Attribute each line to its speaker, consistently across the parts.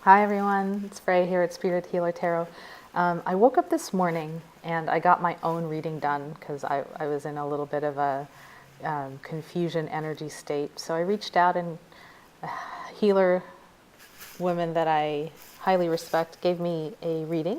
Speaker 1: Hi everyone, it's Freya here at Spirit Healer Tarot. I woke up this morning and I got my own reading done because I was in a little bit of a confusion energy state. So I reached out, and a healer woman that I highly respect gave me a reading.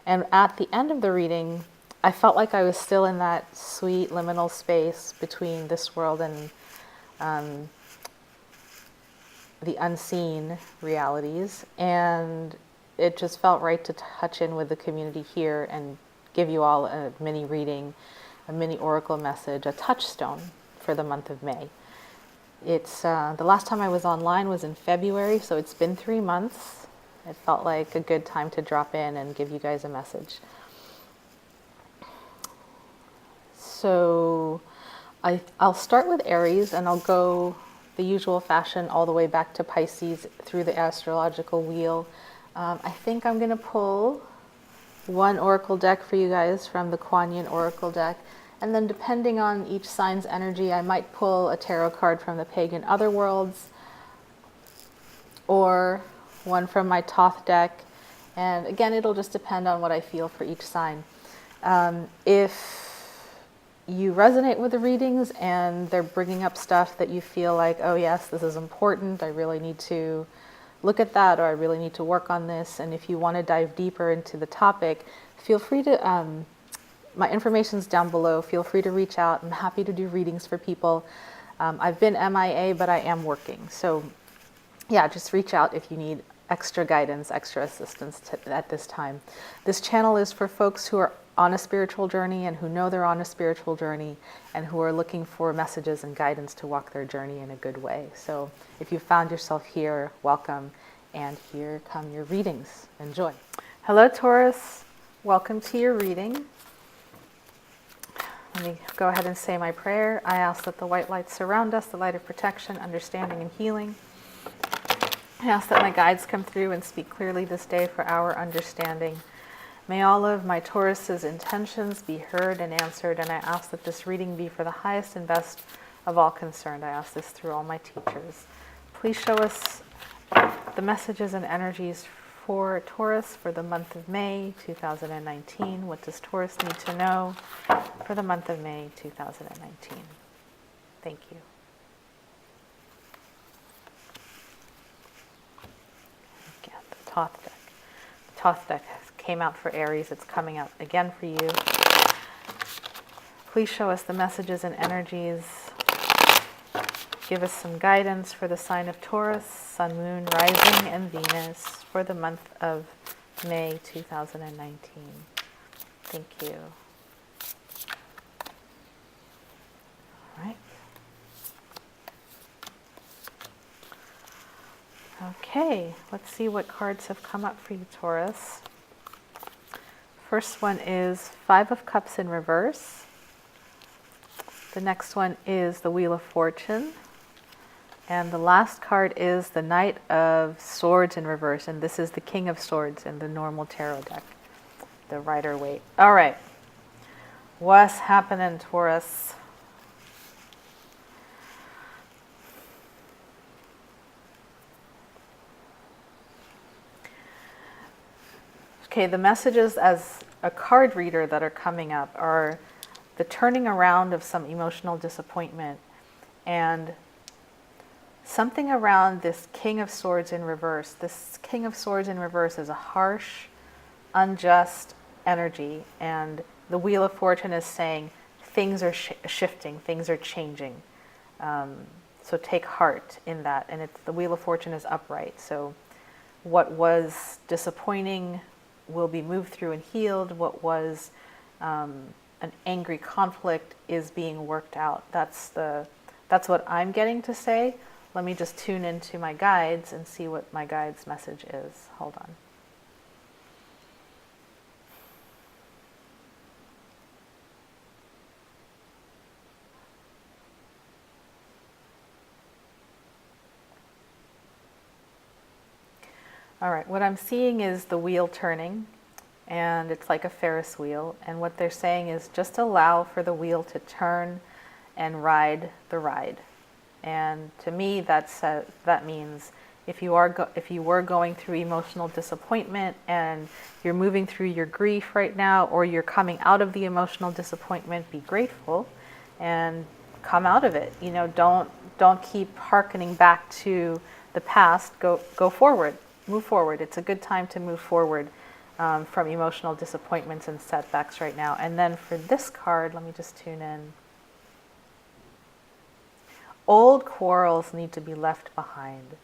Speaker 1: And at the end of the reading, I felt like I was still in that sweet liminal space between this world and the unseen realities, and it just felt right to touch in with the community here and give you all a mini reading, a mini oracle message, a touchstone for the month of May. It's the last time I was online was in February, so it's been 3 months. It felt like a good time to drop in and give you guys a message. So I'll start with Aries, and I'll go the usual fashion all the way back to Pisces through the astrological wheel. I think I'm going to pull one oracle deck for you guys from the Kuan Yin oracle deck, and then depending on each sign's energy, I might pull a tarot card from the Pagan Otherworlds or one from my Thoth deck, and again, it'll just depend on what I feel for each sign. If you resonate with the readings and they're bringing up stuff that you feel like, oh yes, this is important, I really need to look at that, or I really need to work on this, and if you want to dive deeper into the topic, feel free to, my information's down below, feel free to reach out. I'm happy to do readings for people. I've been MIA, but I am working, so yeah, just reach out if you need extra guidance, extra assistance at this time. This channel is for folks who are on a spiritual journey and who know they're on a spiritual journey and who are looking for messages and guidance to walk their journey in a good way. So if you found yourself here, welcome, and here come your readings. Enjoy. Hello, Taurus. Welcome to your reading. Let me go ahead and say my prayer. I ask that the white light surround us, the light of protection, understanding, and healing. I ask that my guides come through and speak clearly this day for our understanding. May all of my Taurus's intentions be heard and answered, and I ask that this reading be for the highest and best of all concerned. I ask this through all my teachers. Please show us the messages and energies for Taurus for the month of May 2019. What does Taurus need to know for the month of May 2019? Thank you. Again, the Thoth deck. The Thoth deck came out for Aries. It's coming out again for you. Please show us the messages and energies. Give us some guidance for the sign of Taurus, Sun, Moon, Rising, and Venus for the month of May 2019. Thank you. All right. Okay, let's see what cards have come up for you, Taurus. First one is Five of Cups in reverse. The next one is the Wheel of Fortune. And the last card is the Knight of Swords in reverse. And this is the King of Swords in the normal tarot deck, the Rider-Waite. All right. What's happening, Taurus? Okay, the messages as a card reader that are coming up are the turning around of some emotional disappointment and something around this King of Swords in reverse. This King of Swords in reverse is a harsh, unjust energy, and the Wheel of Fortune is saying things are shifting, things are changing. So take heart in that, and the Wheel of Fortune is upright. So what was disappointing will be moved through and healed. What was an angry conflict is being worked out. That's what I'm getting to say. Let me just tune into my guides and see what my guide's message is. Hold on. All right, what I'm seeing is the wheel turning, and it's like a Ferris wheel, and what they're saying is just allow for the wheel to turn and ride the ride. And to me, that means If you were going through emotional disappointment and you're moving through your grief right now, or you're coming out of the emotional disappointment, be grateful and come out of it. You know, don't keep hearkening back to the past. Go forward, move forward. It's a good time to move forward from emotional disappointments and setbacks right now. And then for this card, let me just tune in. Old quarrels need to be left behind.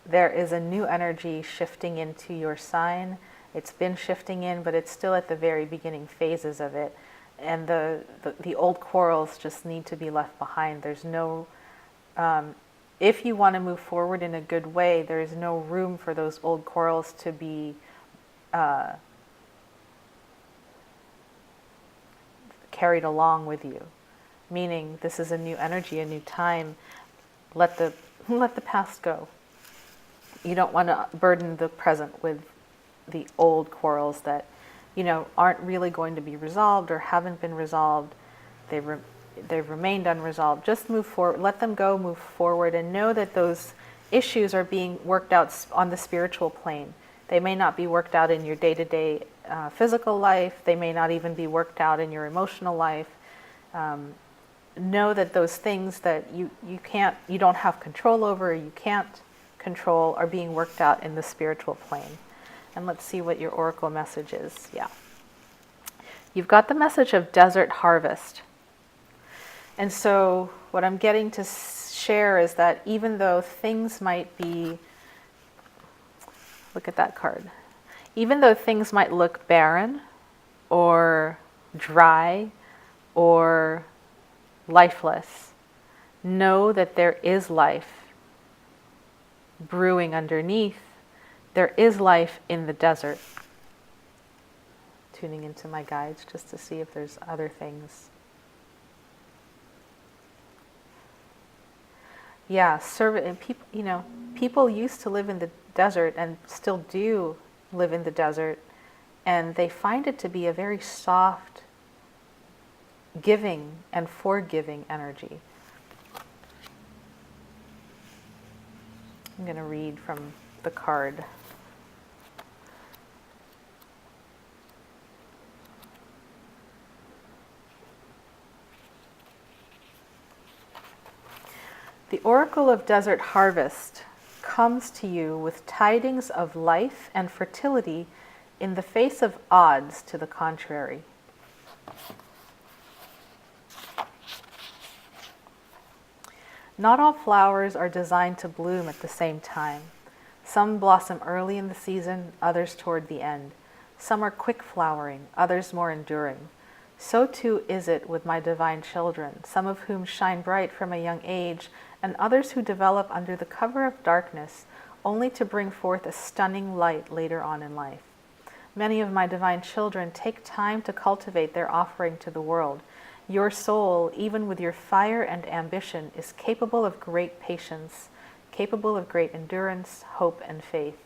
Speaker 1: There is a new energy shifting into your sign. It's been shifting in, but it's still at the very beginning phases of it. And the old quarrels just need to be left behind. There's no, if you want to move forward in a good way, there is no room for those old quarrels to be carried along with you. Meaning, this is a new energy, a new time. Let the past go. You don't want to burden the present with the old quarrels that, you know, aren't really going to be resolved or haven't been resolved. They've remained unresolved. Just move forward. Let them go. Move forward, and know that those issues are being worked out on the spiritual plane. They may not be worked out in your day-to-day physical life. They may not even be worked out in your emotional life. Know that those things that you don't have control over, you can't control, are being worked out in the spiritual plane. And let's see what your oracle message is. Yeah. You've got the message of desert harvest. And so what I'm getting to share is that even though things might be, look at that card, even though things might look barren or dry or lifeless, know that there is life brewing underneath. There is life in the desert. Tuning into my guides just to see if there's other things. Yeah, people, you know, people used to live in the desert and still do live in the desert, and they find it to be a very soft, giving and forgiving energy. I'm going to read from the card. The Oracle of Desert Harvest comes to you with tidings of life and fertility in the face of odds to the contrary. Not all flowers are designed to bloom at the same time. Some blossom early in the season, others toward the end. Some are quick flowering, others more enduring. So too is it with my divine children, some of whom shine bright from a young age, and others who develop under the cover of darkness, only to bring forth a stunning light later on in life. Many of my divine children take time to cultivate their offering to the world. Your soul, even with your fire and ambition, is capable of great patience, capable of great endurance, hope, and faith.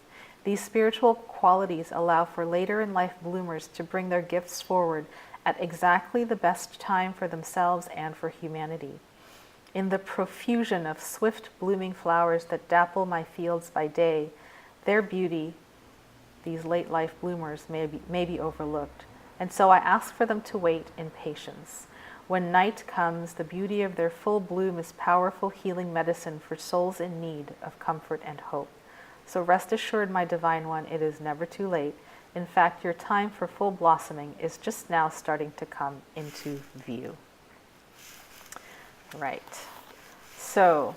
Speaker 1: These spiritual qualities allow for later in life bloomers to bring their gifts forward at exactly the best time for themselves and for humanity. In the profusion of swift blooming flowers that dapple my fields by day, their beauty, these late life bloomers, may be overlooked. And so I ask for them to wait in patience. When night comes, the beauty of their full bloom is powerful healing medicine for souls in need of comfort and hope. So rest assured, my Divine One, it is never too late. In fact, your time for full blossoming is just now starting to come into view. Right. So,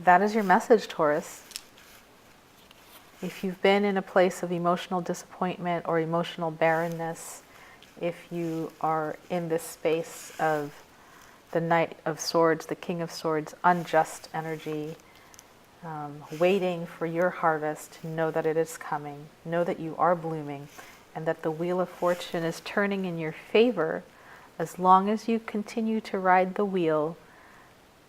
Speaker 1: that is your message, Taurus. If you've been in a place of emotional disappointment or emotional barrenness, if you are in this space of the Knight of Swords, the King of Swords, unjust energy, waiting for your harvest, know that it is coming. Know that you are blooming and that the Wheel of Fortune is turning in your favor as long as you continue to ride the wheel.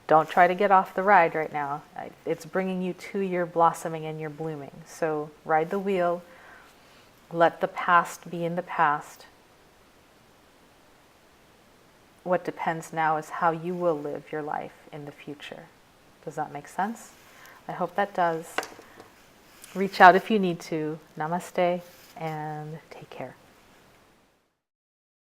Speaker 1: Don't try to get off the ride right now. It's bringing you to your blossoming and your blooming. So ride the wheel. Let the past be in the past. what depends now is how you will live your life in the future. Does that make sense? I hope that does. Reach out if you need to. Namaste and take care.